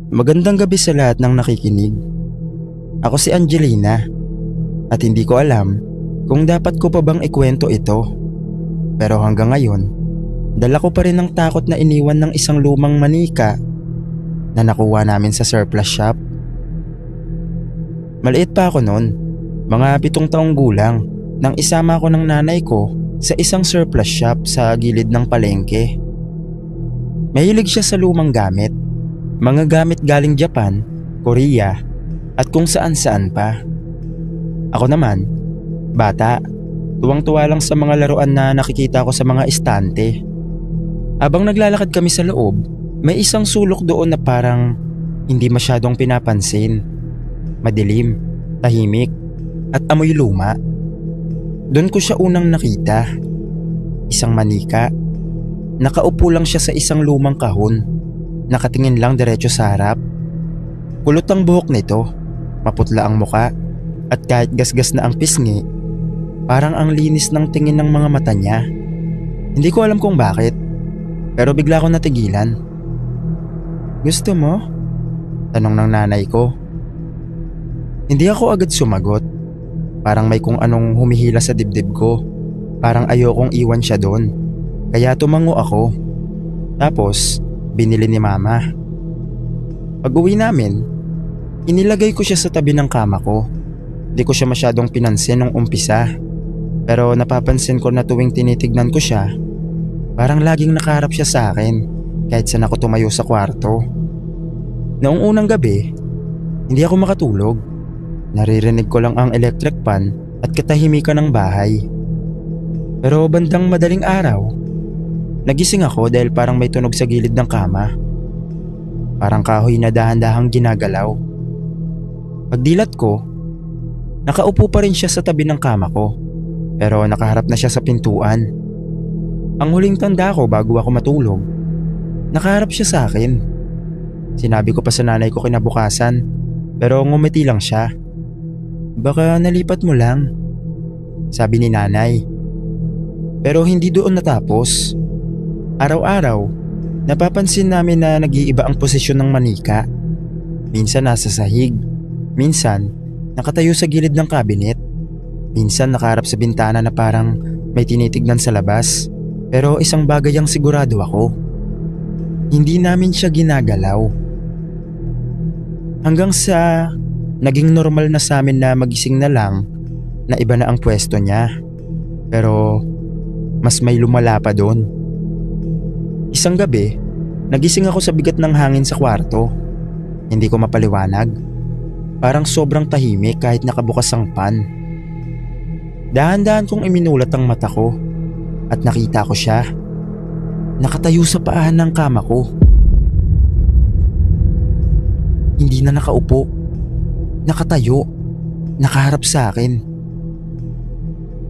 Magandang gabi sa lahat ng nakikinig. Ako si Angelina at hindi ko alam kung dapat ko pa bang ikwento ito. Pero hanggang ngayon, dala ko pa rin ang takot na iniwan ng isang lumang manika na nakuha namin sa surplus shop. Maliit pa ako noon, mga 7 taong gulang, nang isama ko ng nanay ko sa isang surplus shop sa gilid ng palengke. Mahilig siya sa lumang gamit, mga gamit galing Japan, Korea at kung saan saan pa. Ako naman, bata, tuwang-tuwa lang sa mga laruan na nakikita ko sa mga estante. Habang naglalakad kami sa loob, may isang sulok doon na parang hindi masyadong pinapansin. Madilim, tahimik at amoy luma. Doon ko siya unang nakita. Isang manika. Nakaupo lang siya sa isang lumang kahon. Nakatingin lang diretso sa harap. Kulot ang buhok nito, maputla ang muka, at kahit gasgas na ang pisngi, parang ang linis ng tingin ng mga mata niya. Hindi ko alam kung bakit, pero bigla ko natigilan. "Gusto mo?" tanong ng nanay ko. Hindi ako agad sumagot. Parang may kung anong humihila sa dibdib ko. Parang ayokong iwan siya doon. Kaya tumango ako. Tapos, binili ni mama. Pag-uwi namin, inilagay ko siya sa tabi ng kama ko. Di ko siya masyadong pinansin nung umpisa. Pero napapansin ko na tuwing tinitignan ko siya, parang laging nakaharap siya sa akin kahit saan ako tumayo sa kwarto. Noong unang gabi, hindi ako makatulog. Naririnig ko lang ang electric fan at katahimikan ng bahay. Pero bandang madaling araw, nagising ako dahil parang may tunog sa gilid ng kama. Parang kahoy na dahan-dahang ginagalaw. Pagdilat ko, nakaupo pa rin siya sa tabi ng kama ko, pero nakaharap na siya sa pintuan. Ang huling tanda ko bago ako matulog, nakaharap siya sa akin. Sinabi ko pa sa nanay ko kinabukasan, pero ngumiti lang siya. "Baka nalipat mo lang," sabi ni nanay. Pero hindi doon natapos. Araw-araw, napapansin namin na nag-iiba ang posisyon ng manika. Minsan nasa sahig, minsan nakatayo sa gilid ng kabinet, minsan nakaharap sa bintana na parang may tinitignan sa labas. Pero isang bagay ang sigurado ako, hindi namin siya ginagalaw. Hanggang sa naging normal na sa amin na magising na lang na iba na ang pwesto niya. Pero mas may lumala pa doon. Isang gabi, nagising ako sa bigat ng hangin sa kwarto. Hindi ko mapaliwanag. Parang sobrang tahimik kahit nakabukas ang fan. Dahan-dahan kong iminulat ang mata ko at nakita ko siya. Nakatayo sa paahan ng kama ko. Hindi na nakaupo. Nakatayo. Nakaharap sa akin.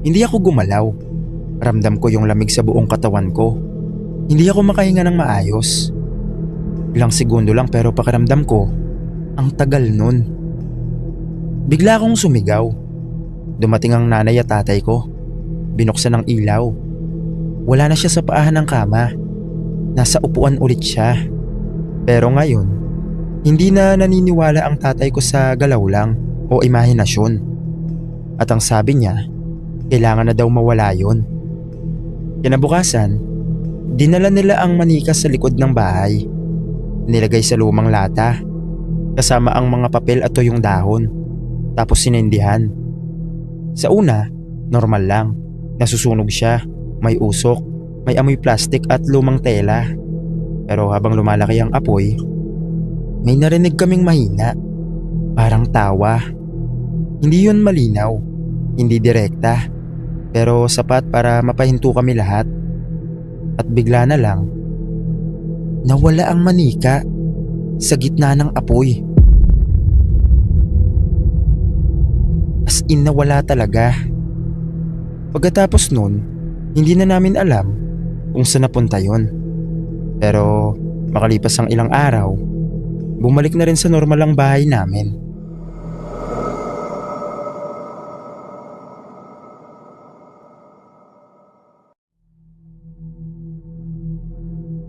Hindi ako gumalaw. Ramdam ko yung lamig sa buong katawan ko. Hindi ako makahinga ng maayos. Ilang segundo lang pero pakiramdam ko, ang tagal nun. Bigla akong sumigaw. Dumating ang nanay at tatay ko. Binuksan ang ilaw. Wala na siya sa paahan ng kama. Nasa upuan ulit siya. Pero ngayon, hindi na naniniwala ang tatay ko sa galaw lang o imahinasyon. At ang sabi niya, kailangan na daw mawala yun. Kinabukasan, dinala nila ang manika sa likod ng bahay. Nilagay sa lumang lata, kasama ang mga papel at tuyong dahon. Tapos sinindihan. Sa una, normal lang. Nasusunog siya, may usok, may amoy plastik at lumang tela. Pero habang lumalaki ang apoy, may narinig kaming mahina. Parang tawa. Hindi yun malinaw, hindi direkta, pero sapat para mapahinto kami lahat. At bigla na lang, nawala ang manika sa gitna ng apoy. As in nawala talaga. Pagkatapos nun, hindi na namin alam kung saan napunta yun. Pero makalipas ang ilang araw, bumalik na rin sa normal ang bahay namin.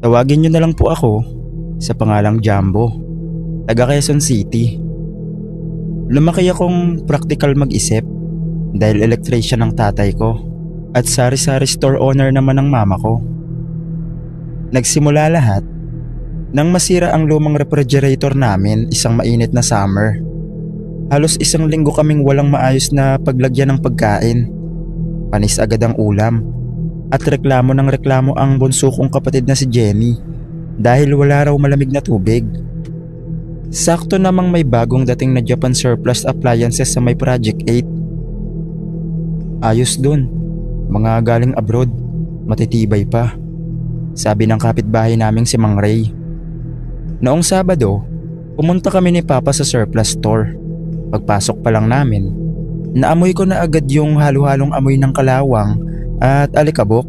Tawagin niyo na lang po ako sa pangalang Jumbo. taga Quezon City. Lumaki akong practical mag-isip dahil electrician ang tatay ko at sari-sari store owner naman ang mama ko. Nagsimula lahat nang masira ang lumang refrigerator namin isang mainit na summer. Halos isang linggo kaming walang maayos na paglagyan ng pagkain. Panis agad ang ulam at reklamo ng reklamo ang bunso kong kapatid na si Jenny dahil wala raw malamig na tubig. Sakto namang may bagong dating na Japan surplus appliances sa may Project 8. Ayos dun, mga galing abroad, matitibay pa, sabi ng kapitbahay naming si Mang Ray. Noong Sabado, pumunta kami ni Papa sa surplus store. Pagpasok pa lang namin, naamoy ko na agad yung halo-halong amoy ng kalawang at alikabok.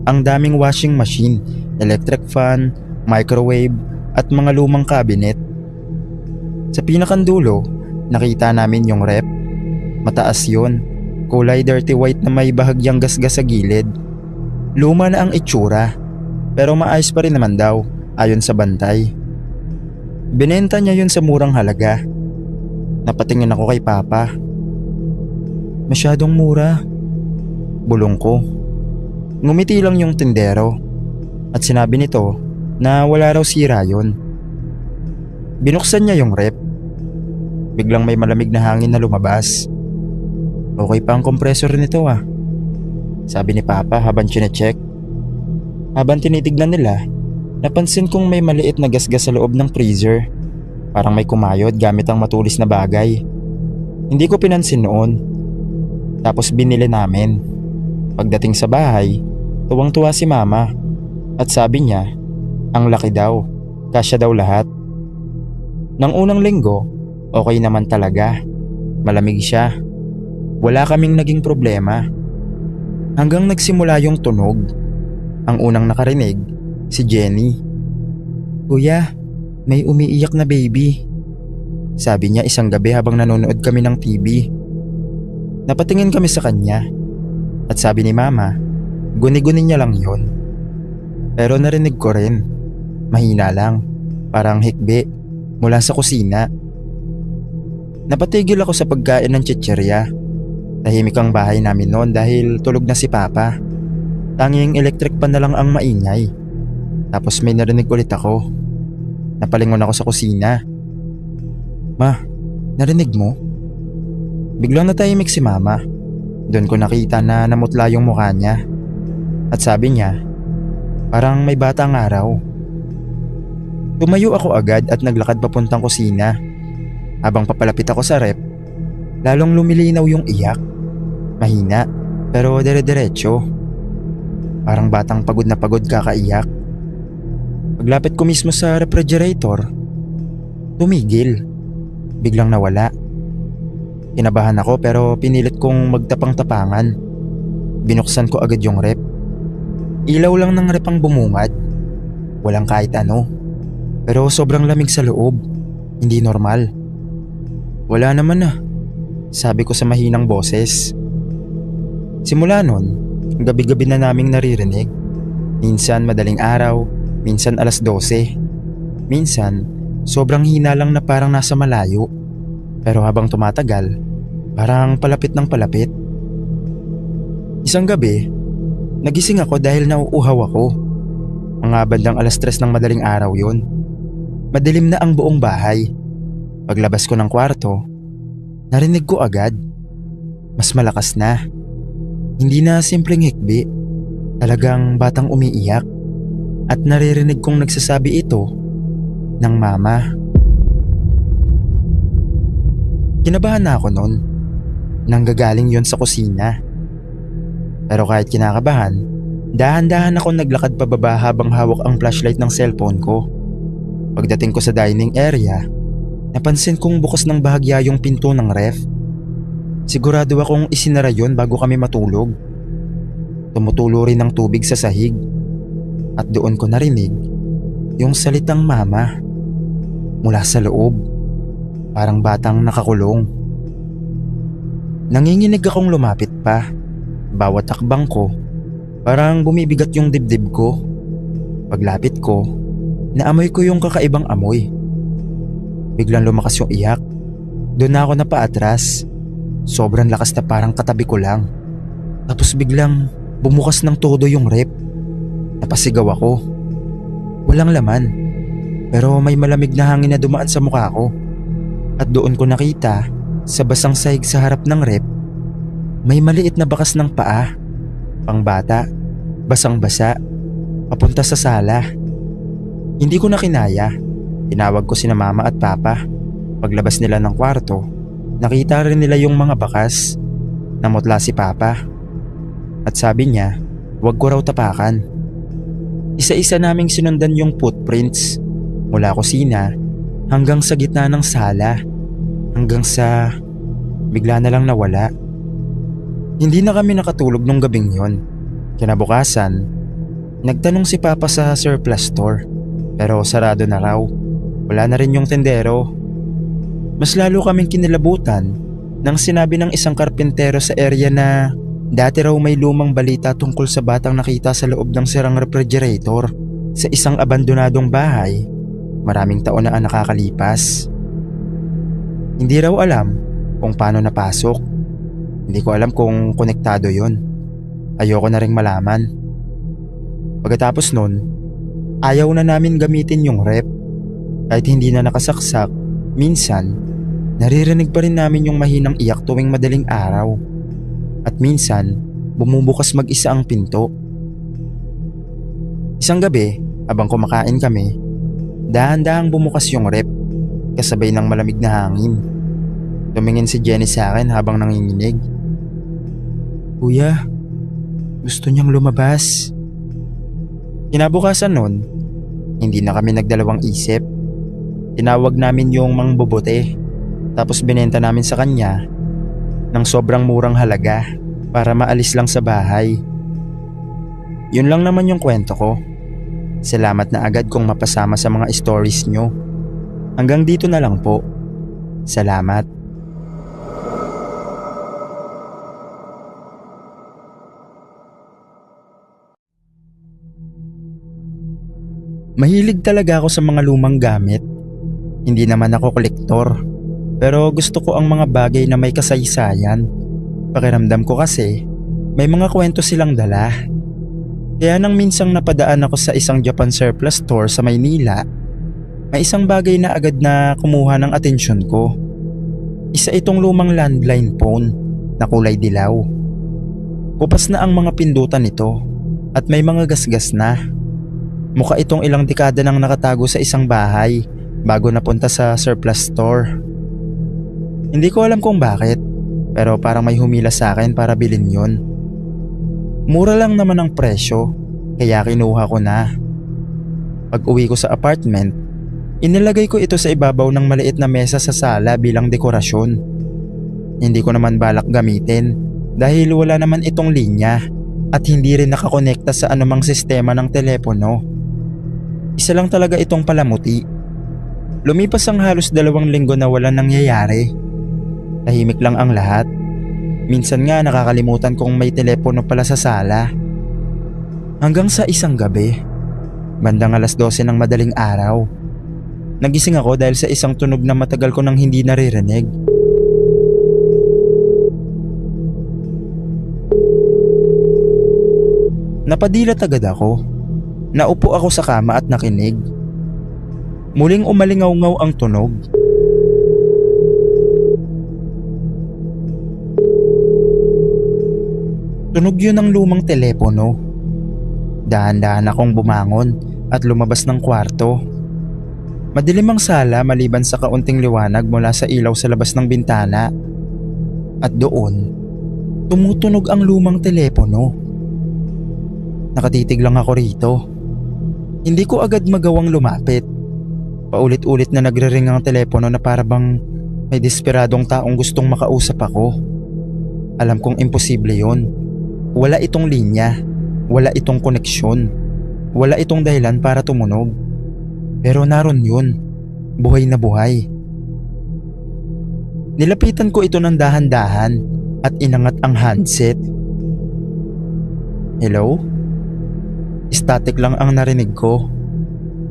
Ang daming washing machine, electric fan, microwave at mga lumang cabinet. Sa pinakandulo, nakita namin yung rep. Mataas yun, kulay dirty white na may bahagyang gasgas sa gilid. Luma na ang itsura, pero maayos pa rin naman daw ayon sa bantay. Binenta niya yun sa murang halaga. Napatingin ako kay Papa. Masyadong mura, bulong ko. Ngumiti lang yung tindero at sinabi nito na wala raw sira yun. Binuksan niya yung rep. Biglang may malamig na hangin na lumabas. Okay pa ang compressor nito sabi ni Papa habang chinecheck. Habang tinitignan nila, napansin kong may maliit na gasgas sa loob ng freezer. Parang may kumayod gamit ang matulis na bagay. Hindi ko pinansin noon. Tapos binili namin. Pagdating sa bahay, tuwang-tuwa si Mama at sabi niya, ang laki daw, kasya daw lahat. Nang unang linggo, okay naman talaga. Malamig siya. Wala kaming naging problema. Hanggang nagsimula yung tunog. Ang unang nakarinig, si Jenny. Kuya, may umiiyak na baby, sabi niya isang gabi habang nanonood kami ng TV. Napatingin kami sa kanya at sabi ni Mama, guni-guni niya lang yun. Pero narinig ko rin, mahina lang, parang hikbi mula sa kusina. Napatigil ako sa pagkain ng chichirya. Tahimik ang bahay namin noon dahil tulog na si Papa. Tanging electric pan na lang ang maingay. Tapos may narinig ulit ako. Napalingon ako sa kusina. Ma, narinig mo? Biglang natahimik si Mama. Doon ko nakita na namutla yung mukha niya. At sabi niya, parang may batang araw. Tumayo ako agad at naglakad papuntang kusina. Habang papalapit ako sa rep, lalong lumilinaw yung iyak. Mahina, pero dire-diretso. Parang batang pagod na pagod kakaiyak. Paglapit ko mismo sa refrigerator, tumigil. Biglang nawala. Kinabahan ako pero pinilit kong magtapang-tapangan. Binuksan ko agad yung rep. Ilaw lang ng rep ang bumungad. Walang kahit ano. Pero sobrang lamig sa loob. Hindi normal. Wala naman sabi ko sa mahinang boses. Simula nun, gabi-gabi na naming naririnig. Minsan madaling araw, minsan alas 12. Minsan, sobrang hina lang na parang nasa malayo. Pero habang tumatagal, parang palapit ng palapit. Isang gabi, nagising ako dahil nauuhaw ako. Mga bandang alas 3 ng madaling araw yun. Madilim na ang buong bahay. Paglabas ko ng kwarto, narinig ko agad. Mas malakas na. Hindi na simpleng hikbi. Talagang batang umiiyak. At naririnig kong nagsasabi ito ng Mama. Kinabahan na ako noon. Nanggagaling yon sa kusina. Pero kahit kinakabahan, dahan-dahan ako naglakad pababa habang hawak ang flashlight ng cellphone ko. Pagdating ko sa dining area, napansin kong bukas ng bahagya yung pinto ng ref. Sigurado akong isinara yon bago kami matulog. Tumutulo rin ng tubig sa sahig. At doon ko narinig yung salitang Mama mula sa loob. Parang batang nakakulong. Nanginginig akong lumapit pa. Bawat takbang ko, parang bumibigat yung dibdib ko. Paglapit ko, naamoy ko yung kakaibang amoy. Biglang lumakas yung iyak. Doon na ako napaatras. Sobrang lakas na parang katabi ko lang. Tapos biglang bumukas ng todo yung rep. Napasigaw ako. Walang laman. Pero may malamig na hangin na dumaan sa mukha ko. At doon ko nakita, sa basang sahig sa harap ng rep, may maliit na bakas ng paa. Pangbata, basang-basa, papunta sa sala. Hindi ko na kinaya. Tinawag ko sina mama at papa. Paglabas nila ng kwarto, nakita rin nila yung mga bakas. Namutla si papa. At sabi niya, huwag ko raw tapakan. Isa-isa naming sinundan yung footprints mula kusina hanggang sa gitna ng sala. Hanggang sa bigla na lang nawala. Hindi na kami nakatulog nung gabing yon. Kinabukasan, nagtanong si papa sa surplus store. Pero sarado na raw. Wala na rin yung tendero. Mas lalo kaming kinilabutan nang sinabi ng isang karpintero sa area na dati raw may lumang balita tungkol sa batang nakita sa loob ng sirang refrigerator sa isang abandonadong bahay. Maraming taon na ang nakakalipas. Hindi raw alam kung paano napasok. Hindi ko alam kung konektado yon. Ayoko na ring malaman. Pagkatapos nun, ayaw na namin gamitin yung rep. Kahit hindi na nakasaksak, minsan, naririnig pa rin namin yung mahinang iyak tuwing madaling araw. At minsan, bumubukas mag-isa ang pinto. Isang gabi, habang kumakain kami, dahan-dahang bumukas yung rep, kasabay ng malamig na hangin. Tumingin si Jenny sa akin habang nanginginig. Kuya, gusto niyang lumabas. Kinabukasan nun, hindi na kami nagdalawang isip. Tinawag namin yung mangbubote, tapos binenta namin sa kanya ng sobrang murang halaga para maalis lang sa bahay. Yun lang naman yung kwento ko. Salamat na agad kung mapasama sa mga stories nyo. Hanggang dito na lang po. Salamat. Mahilig talaga ako sa mga lumang gamit. Hindi naman ako kolektor, pero gusto ko ang mga bagay na may kasaysayan. Pakiramdam ko kasi may mga kwento silang dala. Kaya nang minsang napadaan ako sa isang Japan surplus store sa Maynila, may isang bagay na agad na kumuha ng atensyon ko. Isa itong lumang landline phone na kulay dilaw. Kupas na ang mga pindutan nito at may mga gasgas na. Mukha itong ilang dekada nang nakatago sa isang bahay bago napunta sa surplus store. Hindi ko alam kung bakit, pero parang may humila sa akin para bilhin yun. Mura lang naman ang presyo, kaya kinuha ko na. Pag uwi ko sa apartment, inilagay ko ito sa ibabaw ng maliit na mesa sa sala bilang dekorasyon. Hindi ko naman balak gamitin dahil wala naman itong linya at hindi rin nakakonekta sa anumang sistema ng telepono. Isa lang talaga itong palamuti. Lumipas ang halos 2 linggo na walang nangyayari. Tahimik lang ang lahat. Minsan nga nakakalimutan kung may telepono pala sa sala. Hanggang sa isang gabi, bandang 12:00 ng madaling araw, nagising ako dahil sa isang tunog na matagal ko nang hindi naririnig. Napadilat agad ako. Naupo ako sa kama at nakinig. Muling umalingaw-ngaw ang tunog. Tunog yun ng lumang telepono. Dahan-dahan akong bumangon at lumabas ng kwarto. Madilim ang sala maliban sa kaunting liwanag mula sa ilaw sa labas ng bintana. At doon, tumutunog ang lumang telepono. Nakatitig lang ako rito. Hindi ko agad magawang lumapit. Paulit-ulit na nagre-ring ang telepono na para bang may desperadong taong gustong makausap ako. Alam kong imposible yon. Wala itong linya, wala itong koneksyon, wala itong dahilan para tumunog. Pero naroon yun, buhay na buhay. Nilapitan ko ito ng dahan-dahan at inangat ang handset. Hello? Static lang ang narinig ko.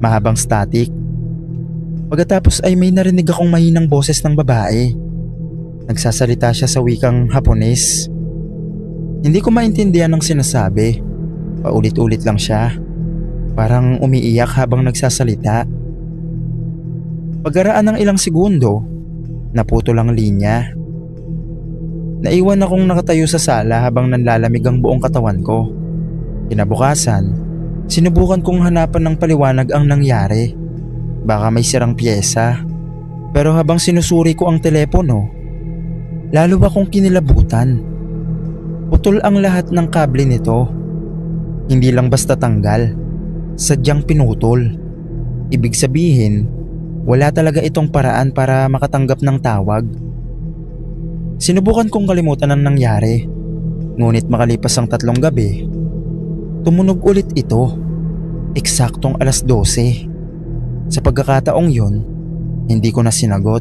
Mahabang static. Pagkatapos ay may narinig akong mahinang boses ng babae. Nagsasalita siya sa wikang Hapones. Hindi ko maintindihan ang sinasabi. Paulit-ulit lang siya. Parang umiiyak habang nagsasalita. Pagkaraan ng ilang segundo, naputol ang linya. Naiwan akong nakatayo sa sala habang nanlalamig ang buong katawan ko. Kinabukasan, sinubukan kong hanapan ng paliwanag ang nangyari. Baka may sirang pyesa. Pero habang sinusuri ko ang telepono, lalo akong kinilabutan. Putol ang lahat ng kable nito. Hindi lang basta tanggal, sadyang pinutol. Ibig sabihin, wala talaga itong paraan para makatanggap ng tawag. Sinubukan kong kalimutan ang nangyari. Ngunit makalipas ang 3 gabi, tumunog ulit ito. Eksaktong 12:00. Sa pagkakataong yun, hindi ko na sinagot.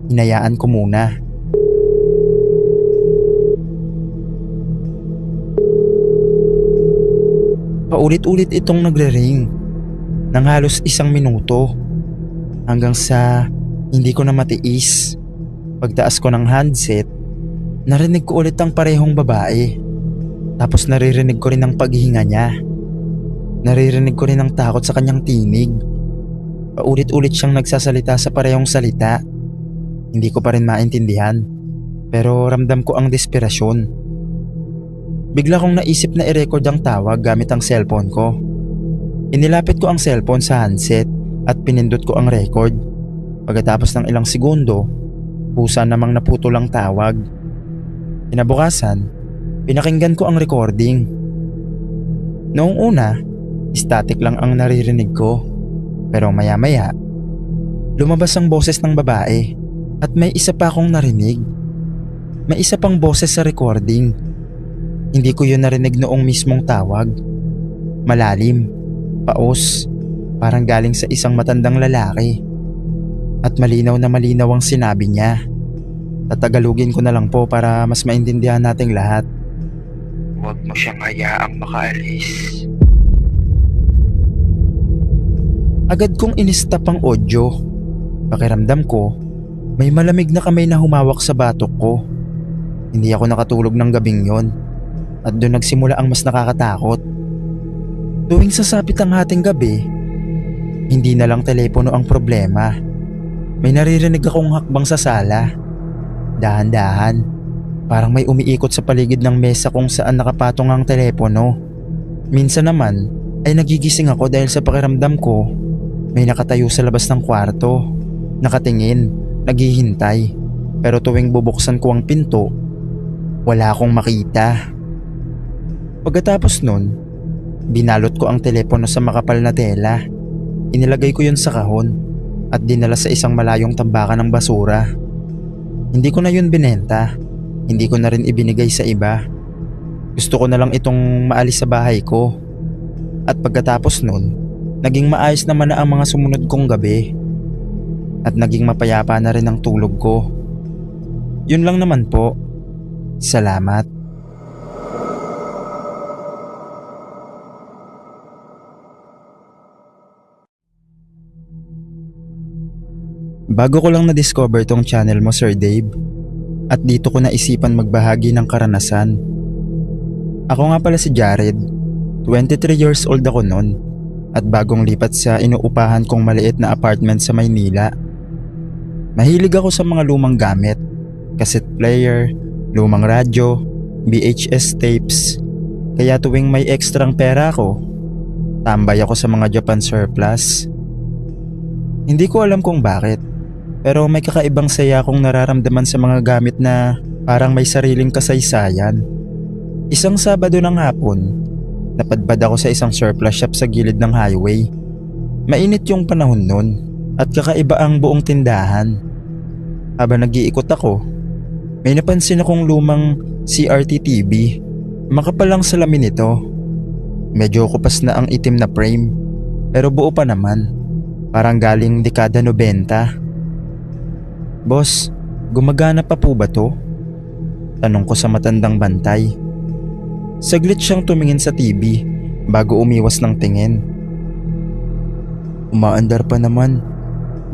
Hinayaan ko muna. Paulit-ulit itong nagre-ring ng halos 1 minuto hanggang sa hindi ko na matiis. Pagtaas ko ng handset, narinig ko ulit ang parehong babae. Tapos naririnig ko rin ang paghihinga niya. Naririnig ko rin ang takot sa kanyang tinig. Paulit-ulit siyang nagsasalita sa parehong salita. Hindi ko pa rin maintindihan, pero ramdam ko ang desperasyon. Bigla kong naisip na i-record ang tawag gamit ang cellphone ko. Inilapit ko ang cellphone sa handset at pinindot ko ang record. Pagkatapos ng ilang segundo, pusa namang naputol ang tawag. Kinabukasan, pinakinggan ko ang recording. Noong una, static lang ang naririnig ko. Pero maya-maya, lumabas ang boses ng babae at may isa pa akong narinig. May isa pang boses sa recording. Hindi ko yun narinig noong mismong tawag. Malalim, paos, parang galing sa isang matandang lalaki. At malinaw na malinaw ang sinabi niya. Tatagalugin ko na lang po para mas maintindihan nating lahat. Huwag mo siyang hayaang makaalis. Agad kong inistop ang audio. Pakiramdam ko, may malamig na kamay na humawak sa batok ko. Hindi ako nakatulog ng gabing yon. At doon nagsimula ang mas nakakatakot. Tuwing sasapit ang hating gabi, hindi na lang telepono ang problema. May naririnig akong hakbang sa sala. Dahan-dahan, parang may umiikot sa paligid ng mesa kung saan nakapatong ang telepono. Minsan naman ay nagigising ako dahil sa pakiramdam ko may nakatayo sa labas ng kwarto, nakatingin, naghihintay. Pero tuwing bubuksan ko ang pinto, wala akong makita. Pagkatapos nun, binalot ko ang telepono sa makapal na tela. Inilagay ko yun sa kahon at dinala sa isang malayong tambakan ng basura. Hindi ko na yun binenta, hindi ko na rin ibinigay sa iba. Gusto ko na lang itong maalis sa bahay ko. At pagkatapos nun, naging maayos naman na ang mga sumunod kong gabi. At naging mapayapa na rin ang tulog ko. Yun lang naman po. Salamat. Bago ko lang na-discover tong channel mo, Sir Dave. At dito ko naisipan magbahagi ng karanasan. Ako nga pala si Jared. 23 years old ako noon. At bagong lipat sa inuupahan kong maliit na apartment sa Maynila. Mahilig ako sa mga lumang gamit, cassette player, lumang radyo, VHS tapes. Kaya tuwing may ekstrang pera ako, tambay ako sa mga Japan surplus. Hindi ko alam kung bakit, pero may kakaibang saya akong nararamdaman sa mga gamit na parang may sariling kasaysayan. Isang Sabado ng hapon, napadpad ako sa isang surplus shop sa gilid ng highway. Mainit yung panahon nun at kakaiba ang buong tindahan. Habang nag-iikot ako, may napansin akong lumang CRT TV. Makapal ang salamin nito. Medyo kupas na ang itim na frame, pero buo pa naman. Parang galing dekada 90. Boss, gumagana pa po ba to? Tanong ko sa matandang bantay. Saglit siyang tumingin sa TV bago umiwas ng tingin. Umaandar pa naman.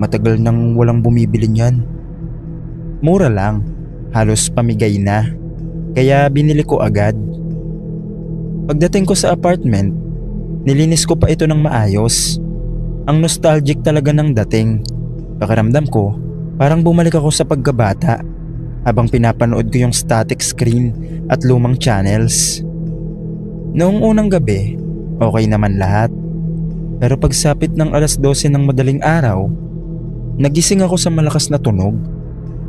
Matagal nang walang bumibili niyan. Mura lang, halos pamigay na. Kaya binili ko agad. Pagdating ko sa apartment, nilinis ko pa ito ng maayos. Ang nostalgic talaga ng dating. Pakiramdam ko, parang bumalik ako sa pagkabata habang pinapanood ko yung static screen at lumang channels. Noong unang gabi, okay naman lahat. Pero pagsapit ng 12:00 ng madaling araw, nagising ako sa malakas na tunog.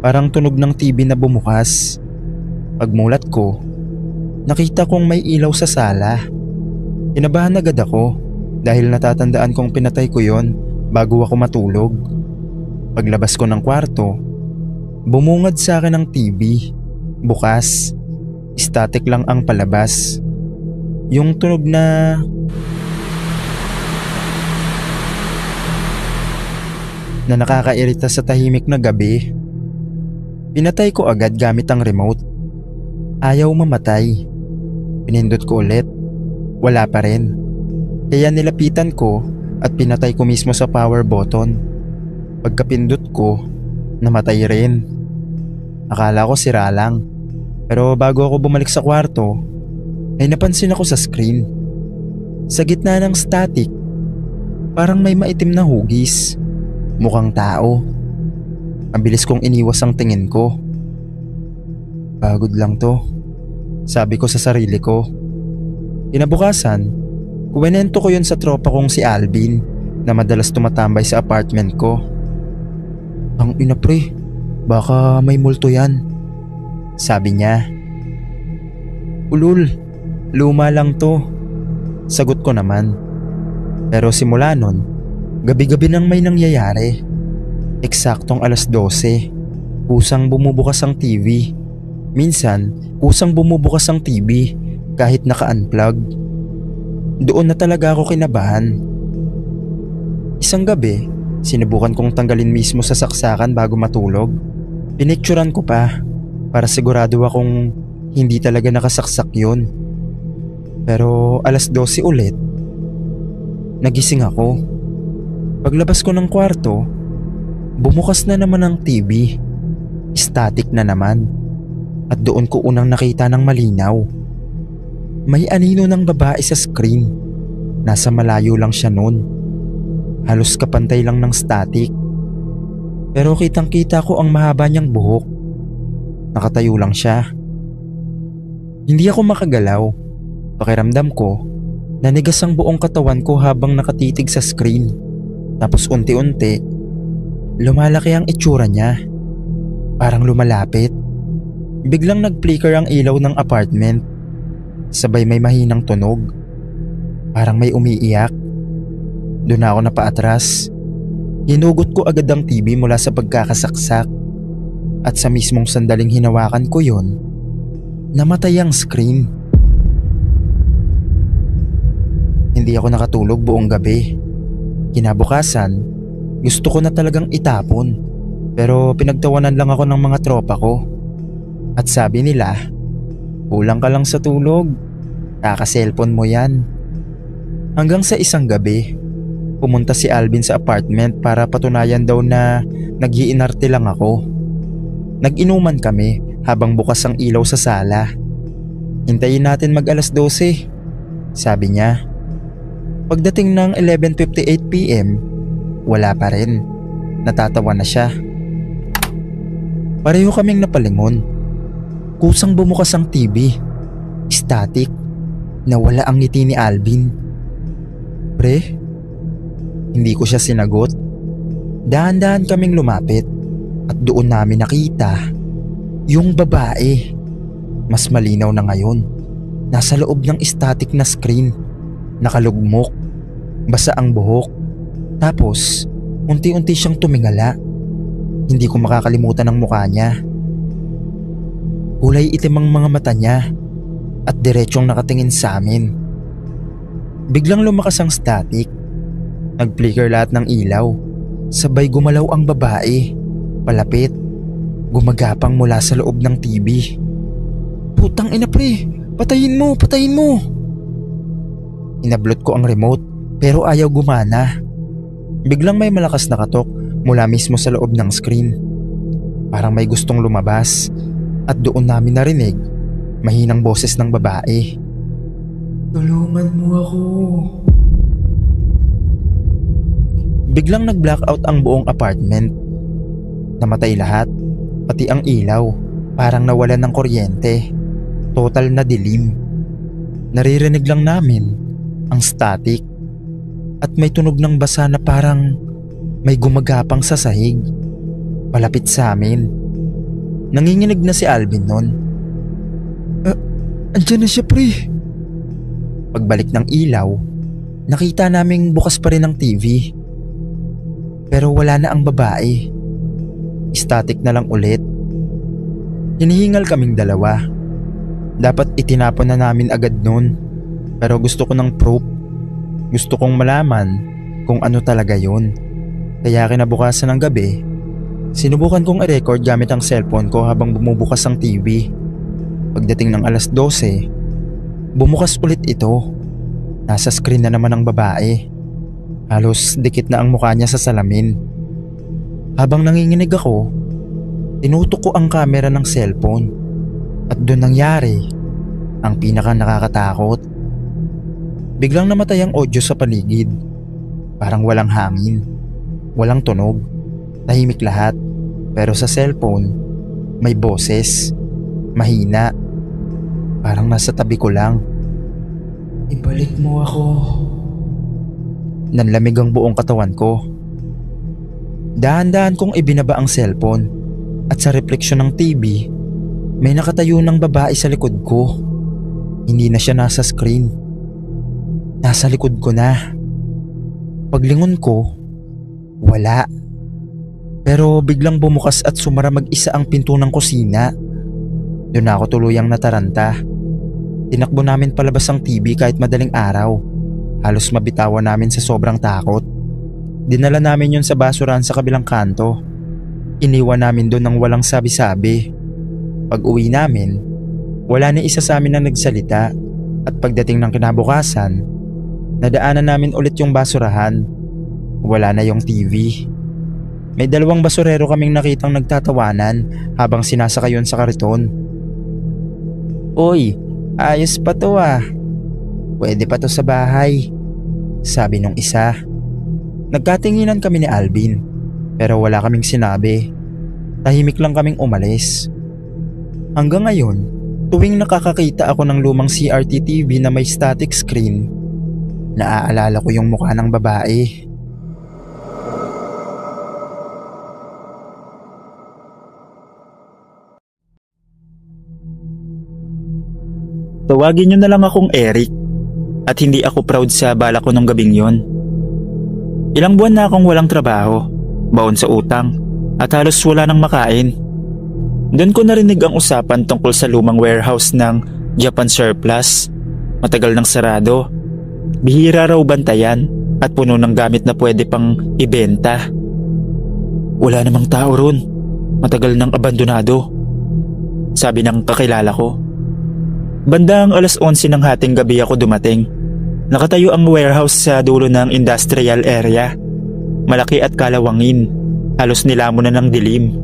Parang tunog ng TV na bumukas. Pagmulat ko, nakita kong may ilaw sa sala. Kinabahan agad ako dahil natatandaan kong pinatay ko yon bago ako matulog. Paglabas ko ng kwarto, bumungad sa akin ang TV. Bukas, static lang ang palabas. Yung tunog na nakakairita sa tahimik na gabi. Pinatay ko agad gamit ang remote. Ayaw mamatay. Pinindot ko ulit. Wala pa rin. Kaya nilapitan ko at pinatay ko mismo sa power button. Pagkapindot ko, namatay rin. Akala ko sira lang. Pero bago ako bumalik sa kwarto, ay napansin ako sa screen. Sa gitna ng static, parang may maitim na hugis. Mukhang tao. Ang bilis kong iniwas ang tingin ko. Pagod lang to, sabi ko sa sarili ko. Kinabukasan, kuwento ko yun sa tropa kong si Alvin na madalas tumatambay sa apartment ko. Ang ina pre, baka may multo yan, sabi niya. Ulul, luma lang to, sagot ko naman. Pero simula nun, gabi-gabi nang may nangyayari. Eksaktong 12:00, kusang bumubukas ang TV. Minsan, kusang bumubukas ang TV kahit naka-unplug. Doon na talaga ako kinabahan. Isang gabi, sinubukan kong tanggalin mismo sa saksakan bago matulog. Pinicturan ko pa para sigurado akong hindi talaga nakasaksak yun. Pero 12:00 ulit, nagising ako. Paglabas ko ng kwarto, bumukas na naman ang TV. Static na naman. At doon ko unang nakita ng malinaw. May anino ng babae sa screen. Nasa malayo lang siya noon. Halos kapantay lang ng static. Pero kitang kita ko ang mahaba niyang buhok. Nakatayo lang siya. Hindi ako makagalaw. Pakiramdam ko, nanigas ang buong katawan ko habang nakatitig sa screen. Tapos unti-unti, lumalaki ang itsura niya. Parang lumalapit. Biglang nag-flicker ang ilaw ng apartment. Sabay may mahinang tunog. Parang may umiiyak. Doon ako napaatras. Hinugot ko agad ang TV mula sa pagkakasaksak. At sa mismong sandaling hinawakan ko yon, namatay ang screen. Hindi ako nakatulog buong gabi. Kinabukasan, gusto ko na talagang itapon. Pero pinagtawanan lang ako ng mga tropa ko. At sabi nila, kulang ka lang sa tulog, kaka-cellphone mo yan. Hanggang sa isang gabi, pumunta si Alvin sa apartment para patunayan daw na nag-iinarte lang ako. Nag-inuman kami habang bukas ang ilaw sa sala. Hintayin natin mag 12:00, sabi niya. Pagdating ng 11:58 PM, wala pa rin. Natatawa na siya. Pareho kaming napalingon. Kusang bumukas ang TV. Static. Nawala ang ngiti ni Alvin. Pre, hindi ko siya sinagot. Dahan-dahan kaming lumapit at doon namin nakita yung babae. Mas malinaw na ngayon. Nasa loob ng static na screen. Nakalugmok. Basa ang buhok. Tapos, unti-unti siyang tumingala. Hindi ko makakalimutan ang mukha niya. Kulay itim ang mga mata niya at diretsong nakatingin sa amin. Biglang lumakas ang static. Nag-flicker lahat ng ilaw. Sabay gumalaw ang babae. Palapit. Gumagapang mula sa loob ng TV. Putang ina pre, patayin mo, patayin mo. Inablot ko ang remote pero ayaw gumana. Biglang may malakas na katok mula mismo sa loob ng screen. Parang may gustong lumabas at doon namin narinig mahinang boses ng babae. "Tulungan mo ako." Biglang nag-blackout ang buong apartment. Namatay lahat, pati ang ilaw. Parang nawalan ng kuryente. Total na dilim. Naririnig lang namin ang static at may tunog ng basa na parang may gumagapang sa sahig palapit sa amin. Nanginginig na si Alvin nun. Andyan na siya, pre." Pagbalik ng ilaw, nakita naming bukas pa rin ang TV. Pero wala na ang babae. Static na lang ulit. Hinihingal kaming dalawa. Dapat itinapon na namin agad nun. Pero gusto ko ng proof. Gusto kong malaman kung ano talaga yun. Kaya kinabukasan ng gabi, sinubukan kong i-record gamit ang cellphone ko habang bumubukas ang TV. Pagdating ng alas 12, bumukas ulit ito. Nasa screen na naman ang babae. Halos dikit na ang mukha niya sa salamin. Habang nanginginig ako, tinutok ko ang camera ng cellphone. At doon nangyari ang pinaka nakakatakot. Biglang namatay ang audio sa paligid. Parang walang hangin, walang tunog, tahimik lahat. Pero sa cellphone, may boses, mahina. Parang nasa tabi ko lang. "Ibalik mo ako." Nanlamig ang buong katawan ko. Dahan-dahan kong ibinaba ang cellphone at sa refleksyon ng TV, may nakatayo ng babae sa likod ko. Hindi na siya nasa screen. Nasa likod ko na. Paglingon ko, wala. Pero biglang bumukas at sumara mag-isa ang pinto ng kusina. Doon ako tuluyang nataranta. Tinakbo namin palabas ang TV kahit madaling araw. Halos mabitawan namin sa sobrang takot. Dinala namin yun sa basurahan sa kabilang kanto. Iniwan namin doon ng walang sabi-sabi. Pag uwi namin, wala na isa sa amin na nagsalita. At pagdating ng kinabukasan, nadaanan namin ulit yung basurahan. Wala na yung TV. May dalawang basurero kaming nakitang nagtatawanan habang sinasakayon sa kariton. "Uy, ayos pa to ah. Pwede pa to sa bahay," sabi nung isa. Nagkatinginan kami ni Alvin, pero wala kaming sinabi. Tahimik lang kaming umalis. Hanggang ngayon, tuwing nakakakita ako ng lumang CRT TV na may static screen, naaalala ko yung mukha ng babae. Tawagin niyo na lang akong Eric. At hindi ako proud sa bala ko nung gabing yon. Ilang buwan na akong walang trabaho, baon sa utang, at halos wala nang makain. Doon ko narinig ang usapan tungkol sa lumang warehouse ng Japan Surplus. Matagal nang sarado. Bihira raw bantayan at puno ng gamit na pwede pang ibenta. Wala namang tao ron. Matagal nang abandonado, sabi ng kakilala ko. Bandang alas 11 ng hating gabi ako dumating. Nakatayo ang warehouse sa dulo ng industrial area. Malaki at kalawangin. Halos nilamon na ng dilim.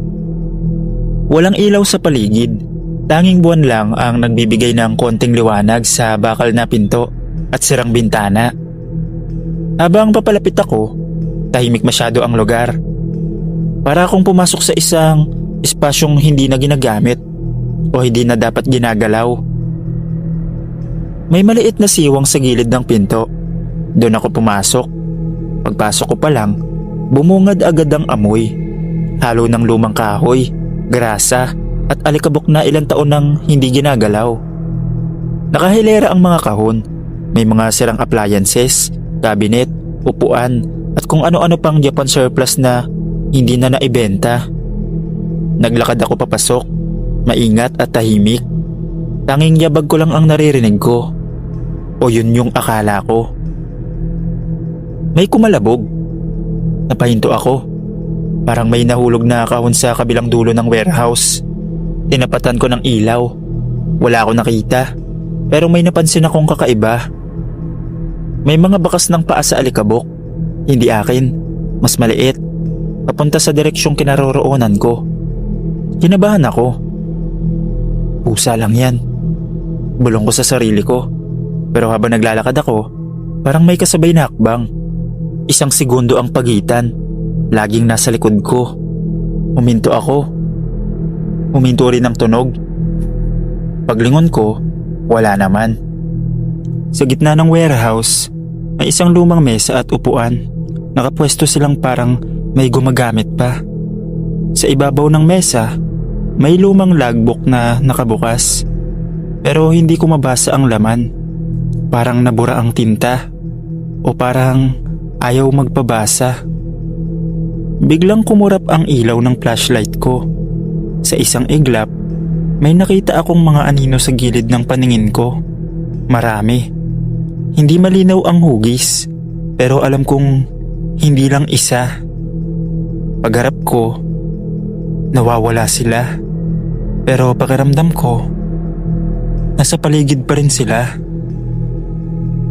Walang ilaw sa paligid. Tanging buwan lang ang nagbibigay ng konting liwanag sa bakal na pinto at sirang bintana. Habang papalapit ako, tahimik masyado ang lugar. Para akong pumasok sa isang espasyong hindi na ginagamit o hindi na dapat ginagalaw. May maliit na siwang sa gilid ng pinto. Doon ako pumasok. Pagpasok ko pa lang, bumungad agad ang amoy. Halo ng lumang kahoy, grasa at alikabok na ilang taon nang hindi ginagalaw. Nakahilera ang mga kahon. May mga sirang appliances, cabinet, upuan at kung ano-ano pang Japan surplus na hindi na naibenta. Naglakad ako papasok, maingat at tahimik. Tanging yabag ko lang ang naririnig ko. O yun yung akala ko. May kumalabog. Napahinto ako. Parang may nahulog na kahon sa kabilang dulo ng warehouse. Tinapatan ko ng ilaw. Wala akong nakita. Pero may napansin akong kakaiba. May mga bakas ng paa sa alikabok. Hindi akin. Mas maliit. papunta sa direksyong kinaroroonan ko. Kinabahan ako. Pusa lang yan. Bulong ko sa sarili ko. Pero habang naglalakad ako, parang may kasabay na hakbang. 1 segundo ang pagitan. Laging nasa likod ko. Huminto ako. Huminto rin ang tunog. Paglingon ko, wala naman. Sa gitna ng warehouse, may isang lumang mesa at upuan. Nakapwesto silang parang may gumagamit pa. Sa ibabaw ng mesa, may lumang logbook na nakabukas. Pero hindi ko mabasa ang laman. Parang nabura ang tinta. O parang ayaw magpabasa. Biglang kumurap ang ilaw ng flashlight ko. Sa isang iglap, may nakita akong mga anino sa gilid ng paningin ko. Marami. Hindi malinaw ang hugis, pero alam kong hindi lang isa. Pagharap ko, nawawala sila. Pero pakiramdam ko, nasa paligid pa rin sila.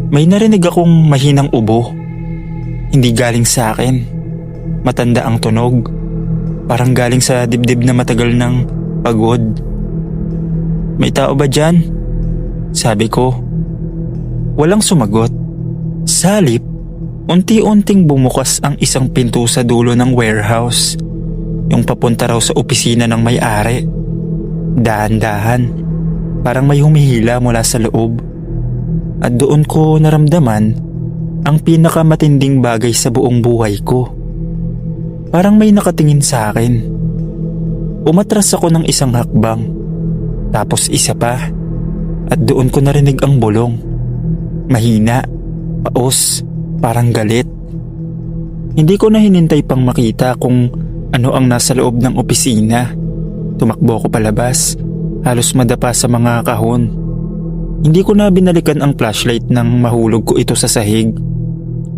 May narinig akong mahinang ubo. Hindi galing sa akin. Matanda ang tunog. Parang galing sa dibdib na matagal ng pagod. May tao ba dyan? Sabi ko. Walang sumagot. Sa halip, unti-unting bumukas ang isang pinto sa dulo ng warehouse. Yung papunta raw sa opisina ng may-ari. Dahan-dahan. Parang may humihila mula sa loob. At doon ko naramdaman ang pinakamatinding bagay sa buong buhay ko. Parang may nakatingin sa akin. Umatras ako ng 1 hakbang. Tapos isa pa. At doon ko narinig ang bulong. Mahina, paos, parang galit. Hindi ko na hinintay pang makita kung ano ang nasa loob ng opisina. Tumakbo ako palabas. Halos madapa sa mga kahon. Hindi ko na binalikan ang flashlight nang mahulog ko ito sa sahig.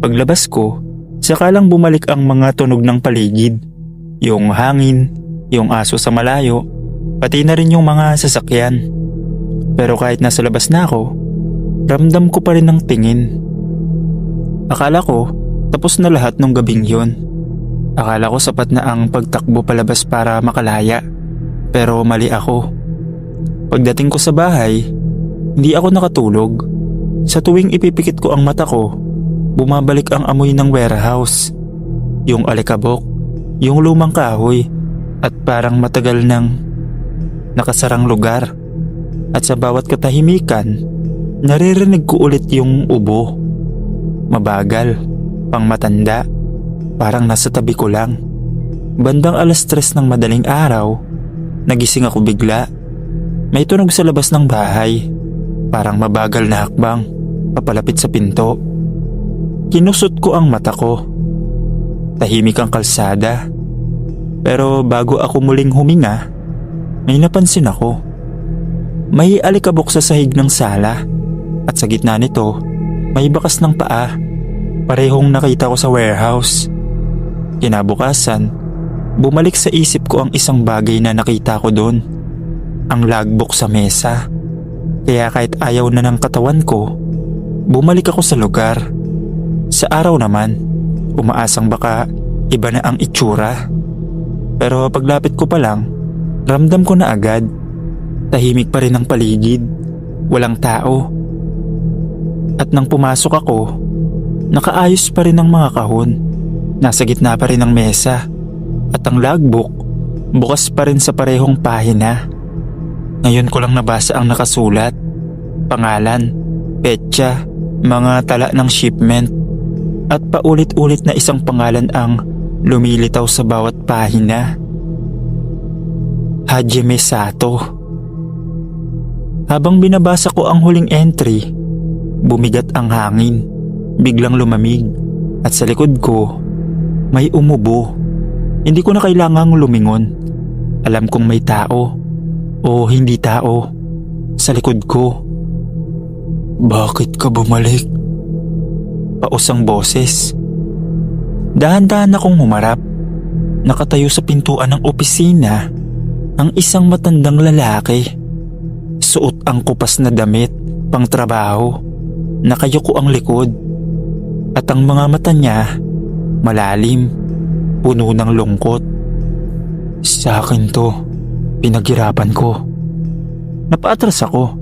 Paglabas ko, saka lang bumalik ang mga tunog ng paligid. Yung hangin, yung aso sa malayo, pati na rin yung mga sasakyan. Pero kahit nasa labas na ako, ramdam ko pa rin ang tingin. Akala ko, tapos na lahat nung gabing yun. Akala ko sapat na ang pagtakbo palabas para makalaya. Pero mali ako. Pagdating ko sa bahay, hindi ako nakatulog. Sa tuwing ipipikit ko ang mata ko, bumabalik ang amoy ng warehouse. Yung alikabok, yung lumang kahoy, at parang matagal nang nakasarang lugar. At sa bawat katahimikan, naririnig ko ulit yung ubo. Mabagal, pang matanda, parang nasa tabi ko lang. Bandang 3:00 ng madaling araw, nagising ako bigla. May tunog sa labas ng bahay. Parang mabagal na hakbang, papalapit sa pinto. Kinusot ko ang mata ko. Tahimik ang kalsada. Pero bago ako muling huminga, may napansin ako. May alikabok sa sahig ng sala. At sa gitna nito, may bakas ng paa. Parehong nakita ko sa warehouse. Kinabukasan, bumalik sa isip ko ang isang bagay na nakita ko doon. Ang logbook sa mesa. Kaya kahit ayaw na ng katawan ko, bumalik ako sa lugar. Sa araw naman, umaasang baka iba na ang itsura. Pero paglapit ko pa lang, ramdam ko na agad. Tahimik pa rin ang paligid. Walang tao. At nang pumasok ako, nakaayos pa rin ang mga kahon. Nasa gitna pa rin ang mesa. At ang logbook, bukas pa rin sa parehong pahina. Ngayon ko lang nabasa ang nakasulat. Pangalan, petsa, mga tala ng shipment. At paulit-ulit na isang pangalan ang lumilitaw sa bawat pahina. Hajime Sato. Habang binabasa ko ang huling entry, bumigat ang hangin. Biglang lumamig. At sa likod ko, may umubo. Hindi ko na kailangang lumingon. Alam kong may tao. O hindi tao sa likod ko. Bakit ka bumalik? Paos ang boses. Dahan-dahan akong humarap. Nakatayo sa pintuan ng opisina ang isang matandang lalaki. Suot ang kupas na damit, pang trabaho. Nakayuko ang likod. At ang mga mata niya malalim. puno ng lungkot. Sa akin to, pinaghirapan ko. Napaatras ako.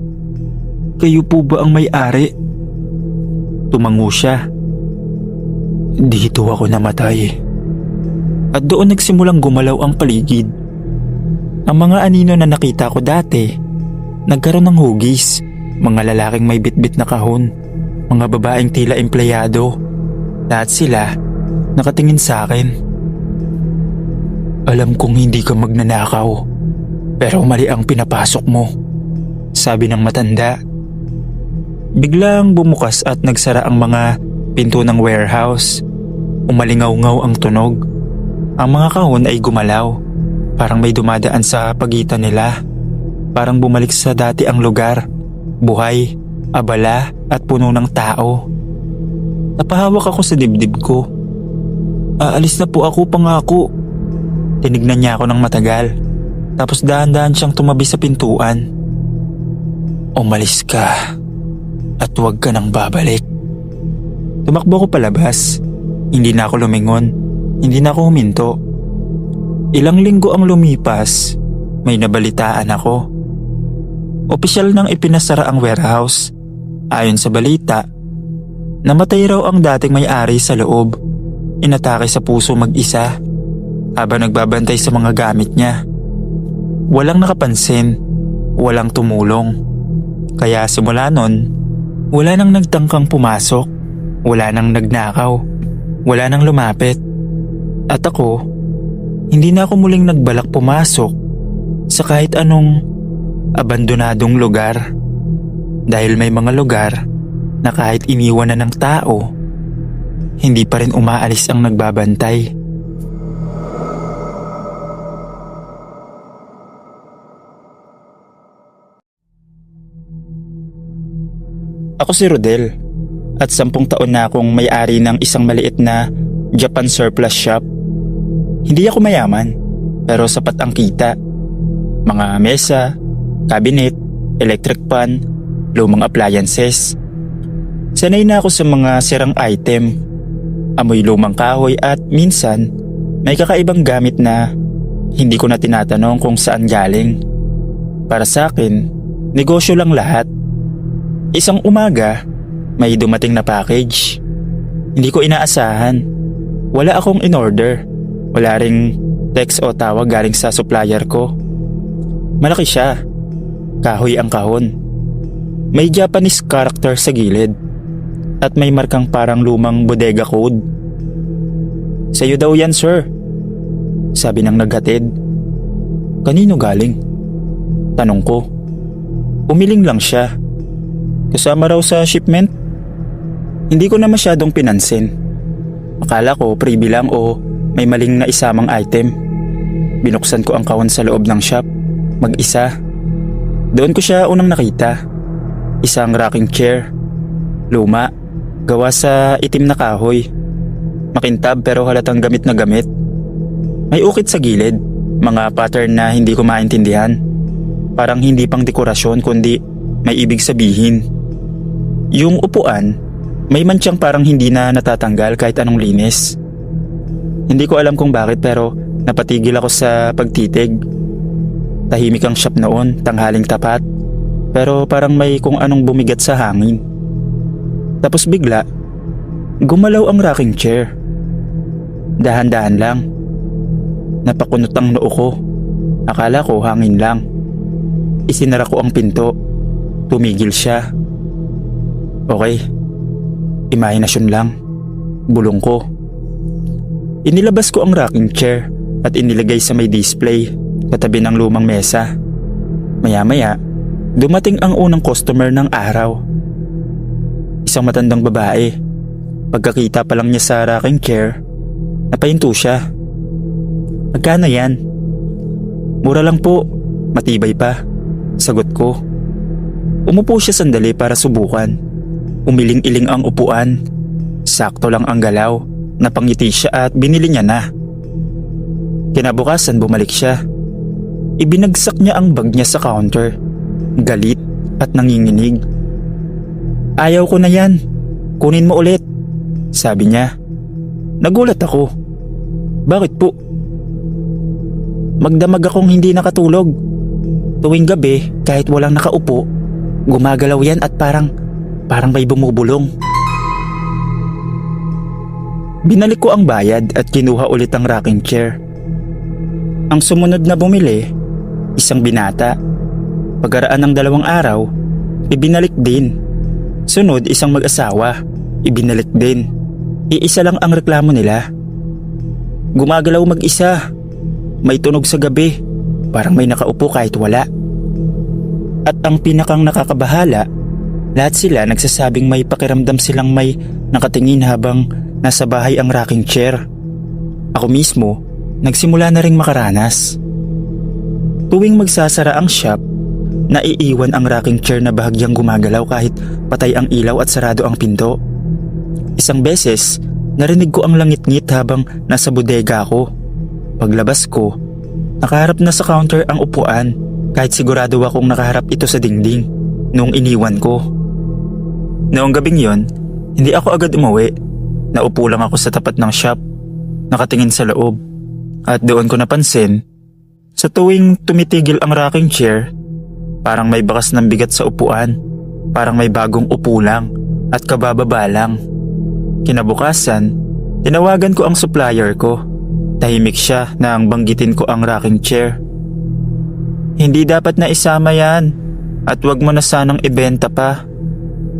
Kayo po ba ang may-ari? Tumango siya. Dito ako namatay. At doon nagsimulang gumalaw ang paligid. Ang mga anino na nakita ko dati, nagkaroon ng hugis. Mga lalaking may bitbit na kahon, mga babaeng tila empleyado. Lahat sila nakatingin sa akin. Alam kong hindi ka magnanakaw, pero mali ang pinapasok mo, sabi ng matanda. Biglang bumukas at nagsara ang mga pinto ng warehouse. Umalingaw-ngaw ang tunog. Ang mga kahon ay gumalaw, parang may dumadaan sa pagitan nila. Parang bumalik sa dati ang lugar, buhay, abala at puno ng tao. Napahawak ako sa dibdib ko. Aalis na po ako, pangako. Tinignan niya ako ng matagal, tapos dahan-dahan siyang tumabi sa pintuan. Umalis ka at huwag ka nang babalik. Tumakbo ko palabas. Hindi na ako lumingon, hindi na ako huminto. Ilang linggo ang lumipas, may nabalitaan ako. Opisyal nang ipinasara ang warehouse. Ayon sa balita, namatay raw ang dating may-ari sa loob. Inatake sa puso mag-isa habang nagbabantay sa mga gamit niya. Walang nakapansin, walang tumulong. Kaya simula nun, wala nang nagtangkang pumasok, wala nang nagnakaw, wala nang lumapit. At ako, hindi na ako muling nagbalak pumasok sa kahit anong abandonadong lugar. Dahil may mga lugar na kahit iniwan na ng tao, hindi pa rin umaalis ang nagbabantay. Ako si Rodel at 10 taon na akong may-ari ng isang maliit na Japan surplus shop. Hindi ako mayaman, pero sapat ang kita. Mga mesa, cabinet, electric pan, lumang appliances. Sanay na ako sa mga sirang item, amoy lumang kahoy at minsan may kakaibang gamit na hindi ko na tinatanong kung saan galing. Para sa akin, negosyo lang lahat. Isang umaga, may dumating na package. Hindi ko inaasahan. Wala akong in-order. Wala ring text o tawag galing sa supplier ko. Malaki siya. Kahoy ang kahon. May Japanese character sa gilid. At may markang parang lumang bodega code. Sa'yo daw yan, sir, sabi ng naghatid. Kanino galing? Tanong ko. Umiling lang siya. Kasama raw sa shipment? Hindi ko na masyadong pinansin. Akala ko freebie lang o may maling na isamang item. Binuksan ko ang kahon sa loob ng shop. Mag-isa. Doon ko siya unang nakita. Isang rocking chair. Luma. Gawa sa itim na kahoy. Makintab pero halatang gamit na gamit. May ukit sa gilid. Mga pattern na hindi ko maintindihan. Parang hindi pang dekorasyon kundi may ibig sabihin. Yung upuan, may mantsang parang hindi na natatanggal kahit anong linis. Hindi ko alam kung bakit pero napatigil ako sa pagtitig. Tahimik ang shop noon, tanghaling tapat. Pero parang may kung anong bumigat sa hangin. Tapos bigla, gumalaw ang rocking chair. Dahan-dahan lang. Napakunot ang noo ko. Akala ko hangin lang. Isinara ko ang pinto. Tumigil siya. Okay, imahinasyon lang. Bulong ko. Inilabas ko ang rocking chair at inilagay sa may display katabi ng lumang mesa. Maya-maya, dumating ang unang customer ng araw. Isang matandang babae. Pagkakita pa lang niya sa rocking chair, napahinto siya. Magkano yan? Mura lang po, matibay pa, sagot ko. Umupo siya sandali para subukan. Umiling-iling ang upuan. Sakto lang ang galaw. Napangiti siya at binili niya na. Kinabukasan bumalik siya. Ibinagsak niya ang bag niya sa counter. Galit at nanginginig. Ayaw ko na yan. Kunin mo ulit, sabi niya. Nagulat ako. Bakit po? Magdamag akong hindi nakatulog. Tuwing gabi, kahit walang nakaupo, gumagalaw yan at parang may bumubulong. Binalik ko ang bayad at kinuha ulit ang rocking chair. Ang sumunod na bumili, isang binata. Pagkaraan ng 2 araw, ibinalik din. Sunod, isang mag-asawa, ibinalik din. Iisa lang ang reklamo nila. Gumagalaw mag-isa. May tunog sa gabi, parang may nakaupo kahit wala. At ang pinakang nakakabahala, lahat sila nagsasabing may pakiramdam silang may nakatingin habang nasa bahay ang rocking chair. Ako mismo, nagsimula na ring makaranas. Tuwing magsasara ang shop, naiiwan ang rocking chair na bahagyang gumagalaw kahit patay ang ilaw at sarado ang pinto. Isang beses, narinig ko ang langit-ngit habang nasa bodega ako. Paglabas ko, nakaharap na sa counter ang upuan kahit sigurado akong nakaharap ito sa dingding noong iniwan ko. Noong gabing yon, hindi ako agad umuwi. Naupo lang ako sa tapat ng shop, nakatingin sa loob. At doon ko napansin, sa tuwing tumitigil ang rocking chair, parang may bakas ng bigat sa upuan, parang may bagong upo lang at kabababa lang. Kinabukasan, tinawagan ko ang supplier ko. Tahimik siya nang banggitin ko ang rocking chair. Hindi dapat na isama yan at wag mo na sanang ibenta pa,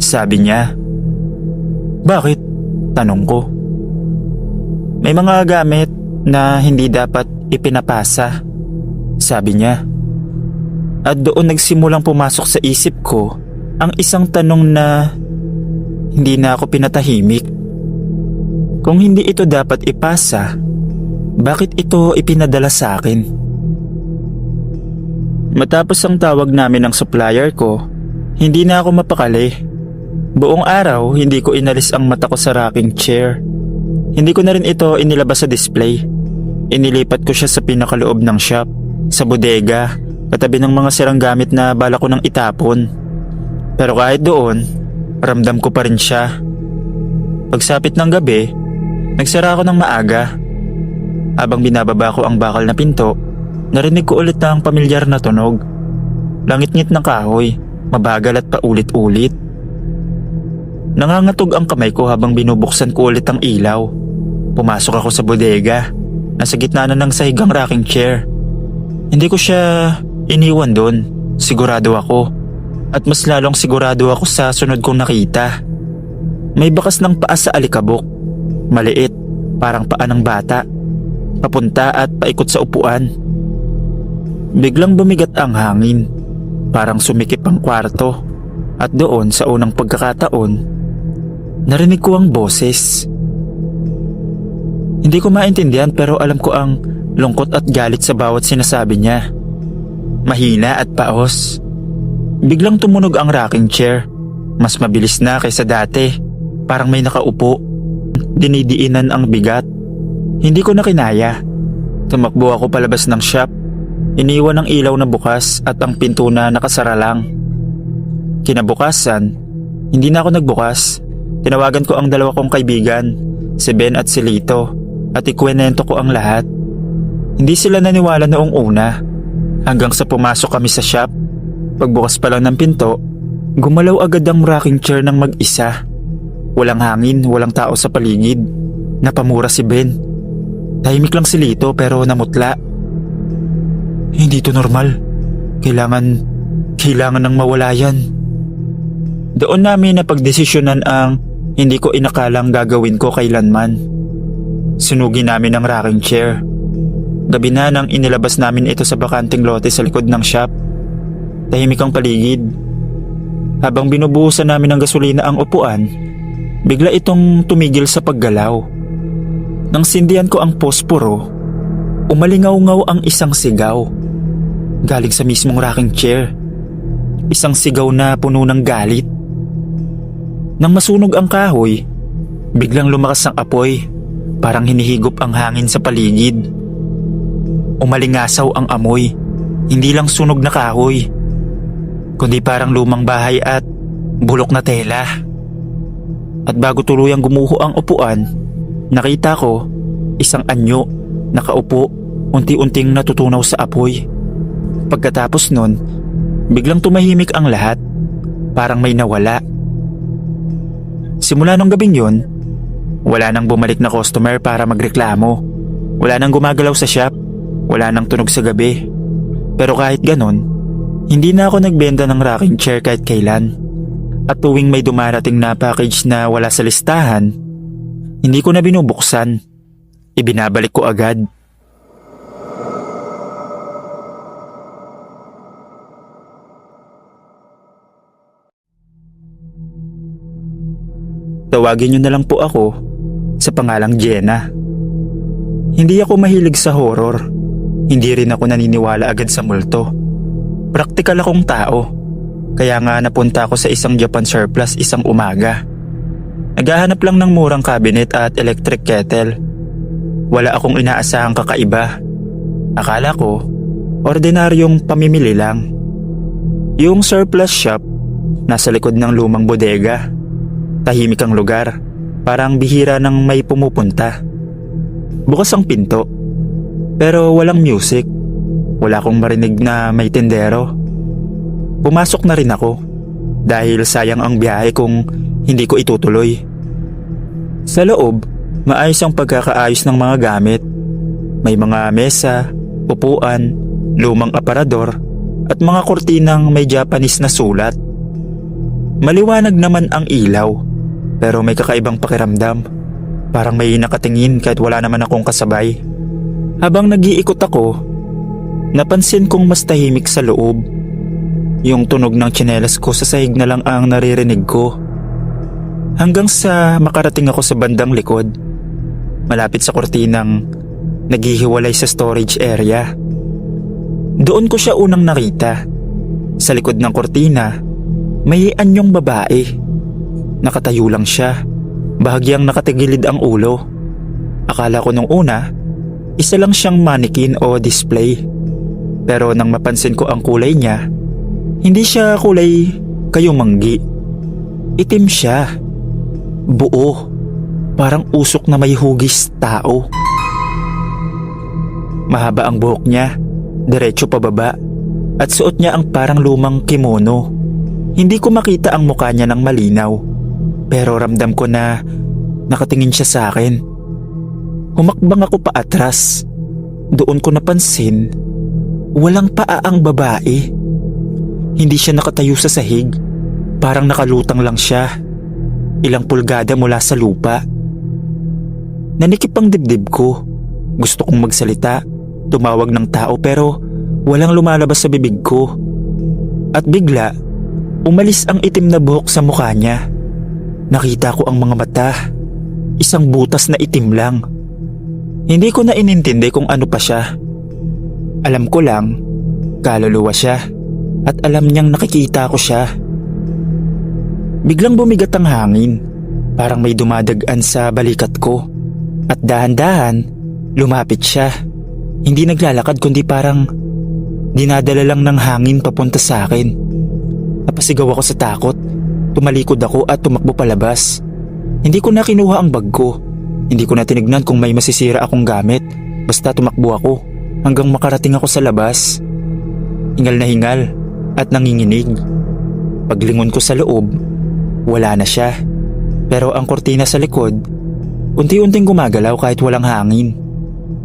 sabi niya. Bakit? Tanong ko. May mga gamit na hindi dapat ipinapasa, sabi niya. At doon nagsimulang pumasok sa isip ko ang isang tanong na hindi na ako pinatahimik. Kung hindi ito dapat ipasa, bakit ito ipinadala sa akin? Matapos ang tawag namin ng supplier ko, hindi na ako mapakali. Buong araw, hindi ko inalis ang mata ko sa rocking chair. Hindi ko na rin ito inilabas sa display. Inilipat ko siya sa pinakaloob ng shop, sa bodega, katabi ng mga sirang gamit na bala ko nang itapon. Pero kahit doon, ramdam ko pa rin siya. Pagsapit ng gabi, nagsara ako ng maaga. Habang binababa ko ang bakal na pinto, narinig ko ulit ang pamilyar na tunog. Langit-ngit ng kahoy, mabagal at paulit-ulit. Nangangatog ang kamay ko habang binubuksan ko ulit ang ilaw. Pumasok ako sa bodega, nasa gitna na ng sahigang rocking chair. Hindi ko siya iniwan doon, sigurado ako. At mas lalong sigurado ako sa sunod kong nakita. May bakas ng paa sa alikabok, maliit, parang paa ng bata. Papunta at paikot sa upuan. Biglang bumigat ang hangin, parang sumikip ang kwarto. At doon sa unang pagkakataon, narinig ko ang boses. Hindi ko maintindihan pero alam ko ang lungkot at galit sa bawat sinasabi niya. Mahina at paos. Biglang tumunog ang rocking chair. Mas mabilis na kaysa dati. Parang may nakaupo. Dinidiinan ang bigat. Hindi ko na kinaya. Tumakbo ako palabas ng shop. Iniwan ang ilaw na bukas at ang pinto na nakasara lang. Kinabukasan, hindi na ako nagbukas. Tinawagan ko ang 2 kong kaibigan, si Ben at si Lito, at ikwento ko ang lahat. Hindi sila naniwala noong una, hanggang sa pumasok kami sa shop. Pagbukas pa lang ng pinto, gumalaw agad ang rocking chair ng mag-isa. Walang hangin, walang tao sa paligid. Napamura si Ben. Tahimik lang si Lito pero namutla. Hindi to normal. Kailangan nang mawala yan. Doon namin napagdesisyonan ang hindi ko inakalang gagawin ko kailanman. Sunugin namin ang rocking chair. Gabi na nang inilabas namin ito sa bakanting lote sa likod ng shop. Tahimik ang paligid. Habang binubuhusan namin ng gasolina ang upuan, bigla itong tumigil sa paggalaw. Nang sindihan ko ang posporo, umalingaw-ngaw ang isang sigaw. Galing sa mismong rocking chair. Isang sigaw na puno ng galit. Nang masunog ang kahoy, biglang lumakas ang apoy, parang hinihigop ang hangin sa paligid. Umalingasaw ang amoy, hindi lang sunog na kahoy, kundi parang lumang bahay at bulok na tela. At bago tuluyang gumuho ang upuan, nakita ko isang anyo Nakaupo, unti-unting natutunaw sa apoy. Pagkatapos nun, biglang tumahimik ang lahat. Parang may nawala. Simula nung gabing yun, wala nang bumalik na customer para magreklamo. Wala nang gumagalaw sa shop. Wala nang tunog sa gabi. Pero kahit ganon, hindi na ako nagbenta ng rocking chair kahit kailan. At tuwing may dumarating na package na wala sa listahan, hindi ko na binubuksan. Ibinabalik ko agad. Tawagin niyo na lang po ako sa pangalang Jenna. Hindi ako mahilig sa horror. Hindi rin ako naniniwala agad sa multo. Praktikal akong tao. Kaya nga napunta ako sa isang Japan surplus isang umaga. Naghahanap lang ng murang cabinet at electric kettle. Wala akong inaasahang kakaiba. Akala ko, ordinaryong pamimili lang. Yung surplus shop, nasa likod ng lumang bodega. Tahimik ang lugar, parang bihira nang may pumupunta. Bukas ang pinto, pero walang music. Wala akong marinig na may tendero. Pumasok na rin ako, dahil sayang ang biyahe kung hindi ko itutuloy. Sa loob, maayos ang pagkakaayos ng mga gamit. May mga mesa, upuan, lumang aparador, at mga kortinang may Japanese na sulat. Maliwanag naman ang ilaw, pero may kakaibang pakiramdam. Parang may nakatingin kahit wala naman akong kasabay. Habang nag-iikot ako, napansin kong mas tahimik sa loob. Yung tunog ng tsinelas ko sa sahig na lang ang naririnig ko. Hanggang sa makarating ako sa bandang likod, malapit sa kortinang naghihiwalay sa storage area. Doon ko siya unang nakita. Sa likod ng kortina, may anyong babae. Nakatayo lang siya, bahagyang nakatigilid ang ulo. Akala ko nung una, isa lang siyang mannequin o display. Pero nang mapansin ko ang kulay niya, hindi siya kulay kayumanggi. Itim siya. Buo. Parang usok na may hugis tao. Mahaba ang buhok niya, diretso pababa, at suot niya ang parang lumang kimono. Hindi ko makita ang mukha niya ng malinaw, pero ramdam ko na nakatingin siya sa akin. Humakbang ako pa atras. Doon ko napansin, walang paa ang babae. Hindi siya nakatayo sa sahig, parang nakalutang lang siya. Ilang pulgada mula sa lupa. Nanikip ang dibdib ko. Gusto kong magsalita, tumawag ng tao, pero walang lumalabas sa bibig ko. At bigla, umalis ang itim na buhok sa mukha niya. Nakita ko ang mga mata. Isang butas na itim lang. Hindi ko na inintindi kung ano pa siya. Alam ko lang, kaluluwa siya. At alam niyang nakikita ko siya. Biglang bumigat ang hangin. Parang may dumadagan sa balikat ko. At dahan-dahan, lumapit siya. Hindi naglalakad kundi parang dinadala lang ng hangin papunta sa akin. Napasigaw ako sa takot. Tumalikod ako at tumakbo palabas. Hindi ko na kinuha ang bag ko. Hindi ko na tinignan kung may masisira akong gamit. Basta tumakbo ako hanggang makarating ako sa labas. Hingal na hingal at nanginginig. Paglingon ko sa loob, wala na siya. Pero ang kortina sa likod, unti-unting gumagalaw kahit walang hangin.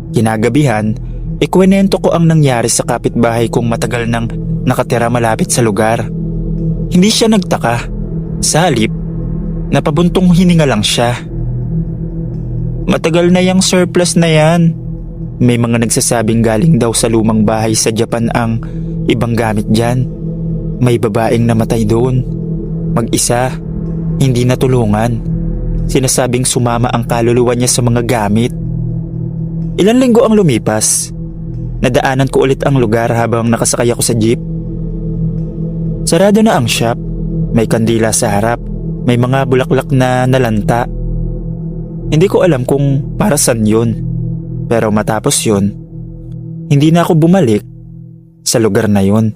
Kinagabihan, ikwenento ko ang nangyari sa kapitbahay kong matagal nang nakatira malapit sa lugar. Hindi siya nagtaka. Sa halip, napabuntong hininga lang siya. Matagal na yang surplus na yan. May mga nagsasabing galing daw sa lumang bahay sa Japan ang ibang gamit dyan. May babaeng namatay doon. Mag-isa, hindi natulungan. Sinasabing sumama ang kaluluwa niya sa mga gamit. Ilan linggo ang lumipas. Nadaanan ko ulit ang lugar habang nakasakay ako sa jeep. Sarado na ang shop. May kandila sa harap. May mga bulaklak na nalanta. Hindi ko alam kung para saan yun. Pero matapos yun, hindi na ako bumalik sa lugar na yun.